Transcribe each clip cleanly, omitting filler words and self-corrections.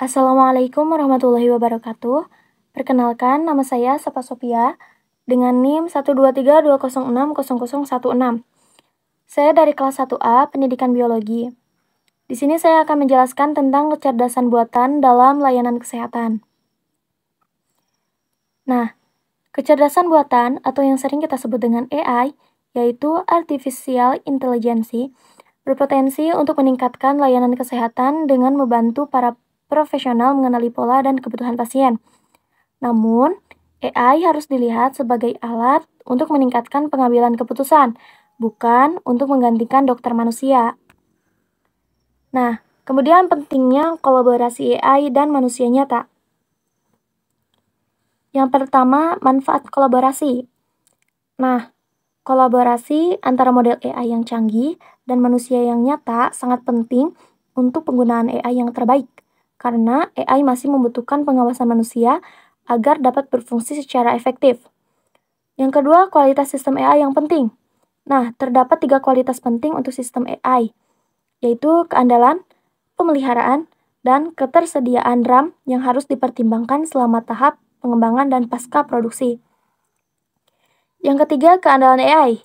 Assalamualaikum warahmatullahi wabarakatuh. Perkenalkan, nama saya Safa Sophia dengan NIM 12320600016. Saya dari kelas 1A Pendidikan Biologi. Di sini saya akan menjelaskan tentang kecerdasan buatan dalam layanan kesehatan. Nah, kecerdasan buatan atau yang sering kita sebut dengan AI, yaitu Artificial Intelligence, berpotensi untuk meningkatkan layanan kesehatan dengan membantu para profesional mengenali pola dan kebutuhan pasien. Namun, AI harus dilihat sebagai alat untuk meningkatkan pengambilan keputusan, bukan untuk menggantikan dokter manusia. Nah, kemudian pentingnya kolaborasi AI dan manusia nyata. Yang pertama, manfaat kolaborasi. Nah, kolaborasi antara model AI yang canggih dan manusia yang nyata sangat penting untuk penggunaan AI yang terbaik, karena AI masih membutuhkan pengawasan manusia agar dapat berfungsi secara efektif. Yang kedua, kualitas sistem AI yang penting. Nah, terdapat 3 kualitas penting untuk sistem AI, yaitu keandalan, pemeliharaan, dan ketersediaan RAM yang harus dipertimbangkan selama tahap pengembangan dan pasca produksi. Yang ketiga, keandalan AI.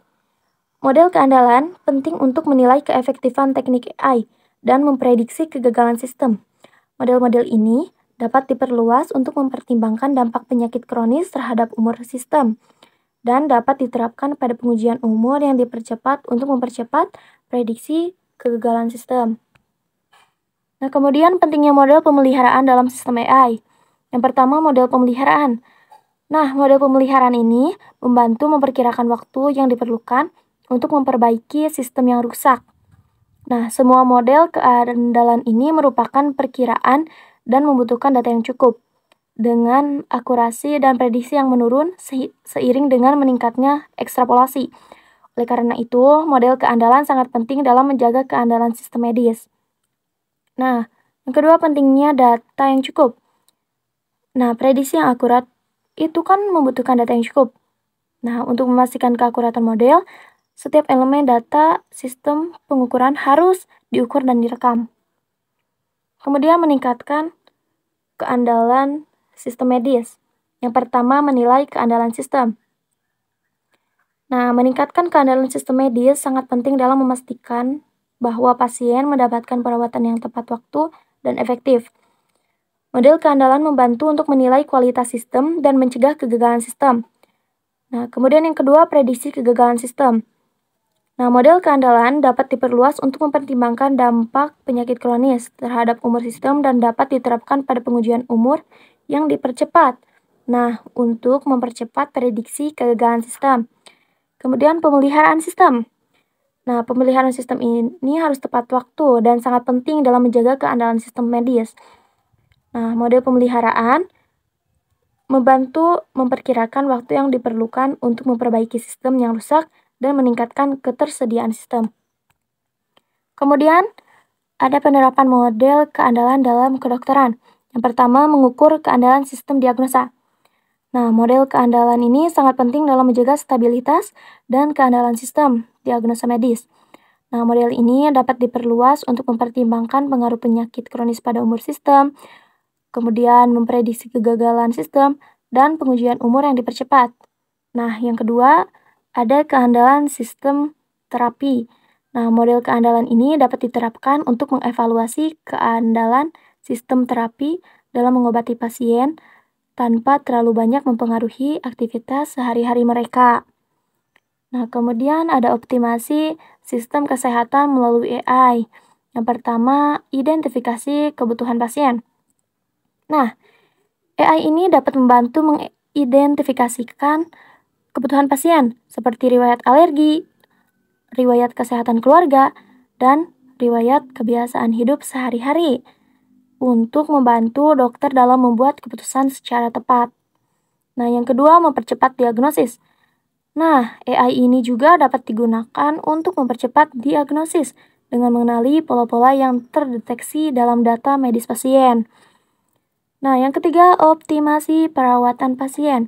Model keandalan penting untuk menilai keefektifan teknik AI dan memprediksi kegagalan sistem. Model-model ini dapat diperluas untuk mempertimbangkan dampak penyakit kronis terhadap umur sistem dan dapat diterapkan pada pengujian umur yang dipercepat untuk mempercepat prediksi kegagalan sistem. Nah, kemudian pentingnya model pemeliharaan dalam sistem AI. Yang pertama, model pemeliharaan. Nah, model pemeliharaan ini membantu memperkirakan waktu yang diperlukan untuk memperbaiki sistem yang rusak. Nah, semua model keandalan ini merupakan perkiraan dan membutuhkan data yang cukup, dengan akurasi dan prediksi yang menurun seiring dengan meningkatnya ekstrapolasi. Oleh karena itu, model keandalan sangat penting dalam menjaga keandalan sistem medis. Nah, yang kedua pentingnya data yang cukup. Nah, prediksi yang akurat itu kan membutuhkan data yang cukup. Nah, untuk memastikan keakuratan model, setiap elemen data sistem pengukuran harus diukur dan direkam. Kemudian meningkatkan keandalan sistem medis. Yang pertama, menilai keandalan sistem. Nah, meningkatkan keandalan sistem medis sangat penting dalam memastikan bahwa pasien mendapatkan perawatan yang tepat waktu dan efektif. Model keandalan membantu untuk menilai kualitas sistem dan mencegah kegagalan sistem. Nah, kemudian yang kedua, prediksi kegagalan sistem. Nah, model keandalan dapat diperluas untuk mempertimbangkan dampak penyakit kronis terhadap umur sistem dan dapat diterapkan pada pengujian umur yang dipercepat. Nah, untuk mempercepat prediksi kegagalan sistem. Kemudian pemeliharaan sistem. Nah, pemeliharaan sistem ini harus tepat waktu dan sangat penting dalam menjaga keandalan sistem medis. Nah, model pemeliharaan membantu memperkirakan waktu yang diperlukan untuk memperbaiki sistem yang rusak dan meningkatkan ketersediaan sistem. Kemudian, ada penerapan model keandalan dalam kedokteran. Yang pertama, mengukur keandalan sistem diagnosa. Nah, model keandalan ini sangat penting dalam menjaga stabilitas dan keandalan sistem diagnosa medis. Nah, model ini dapat diperluas untuk mempertimbangkan pengaruh penyakit kronis pada umur sistem, kemudian memprediksi kegagalan sistem, dan pengujian umur yang dipercepat. Nah, yang kedua, ada keandalan sistem terapi. Nah, model keandalan ini dapat diterapkan untuk mengevaluasi keandalan sistem terapi dalam mengobati pasien tanpa terlalu banyak mempengaruhi aktivitas sehari-hari mereka. Nah, kemudian ada optimasi sistem kesehatan melalui AI. Yang pertama, identifikasi kebutuhan pasien. Nah, AI ini dapat membantu mengidentifikasikan kebutuhan pasien, seperti riwayat alergi, riwayat kesehatan keluarga, dan riwayat kebiasaan hidup sehari-hari untuk membantu dokter dalam membuat keputusan secara tepat. Nah, yang kedua, mempercepat diagnosis. Nah, AI ini juga dapat digunakan untuk mempercepat diagnosis dengan mengenali pola-pola yang terdeteksi dalam data medis pasien. Nah, yang ketiga, optimasi perawatan pasien.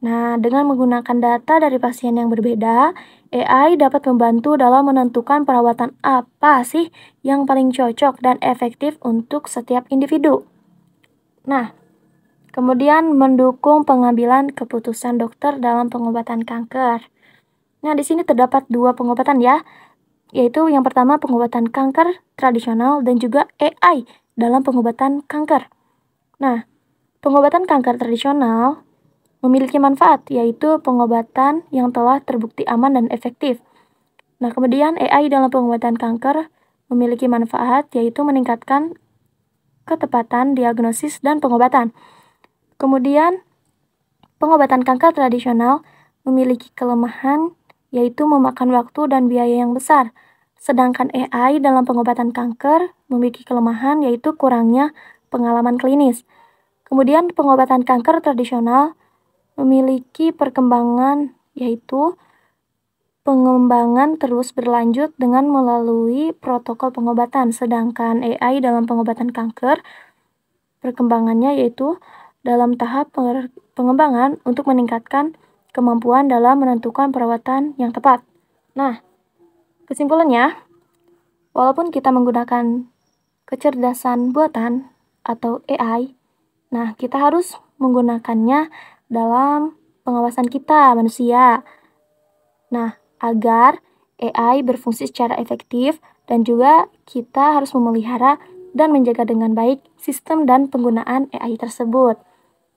Nah, dengan menggunakan data dari pasien yang berbeda, AI dapat membantu dalam menentukan perawatan apa sih yang paling cocok dan efektif untuk setiap individu. Nah, kemudian mendukung pengambilan keputusan dokter dalam pengobatan kanker. Nah, di sini terdapat 2 pengobatan ya, yaitu yang pertama pengobatan kanker tradisional dan juga AI dalam pengobatan kanker. Nah, pengobatan kanker tradisional memiliki manfaat, yaitu pengobatan yang telah terbukti aman dan efektif. Nah, kemudian AI dalam pengobatan kanker memiliki manfaat, yaitu meningkatkan ketepatan diagnosis dan pengobatan. Kemudian, pengobatan kanker tradisional memiliki kelemahan, yaitu memakan waktu dan biaya yang besar. Sedangkan AI dalam pengobatan kanker memiliki kelemahan, yaitu kurangnya pengalaman klinis. Kemudian pengobatan kanker tradisional memiliki perkembangan, yaitu pengembangan terus berlanjut dengan melalui protokol pengobatan. Sedangkan AI dalam pengobatan kanker perkembangannya yaitu dalam tahap pengembangan untuk meningkatkan kemampuan dalam menentukan perawatan yang tepat. Nah, kesimpulannya, walaupun kita menggunakan kecerdasan buatan atau AI, nah kita harus menggunakannya dalam pengawasan kita manusia. Nah, agar AI berfungsi secara efektif dan juga kita harus memelihara dan menjaga dengan baik sistem dan penggunaan AI tersebut.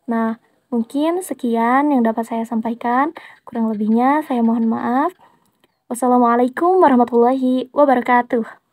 Nah, mungkin sekian yang dapat saya sampaikan. Kurang lebihnya saya mohon maaf. Wassalamualaikum warahmatullahi wabarakatuh.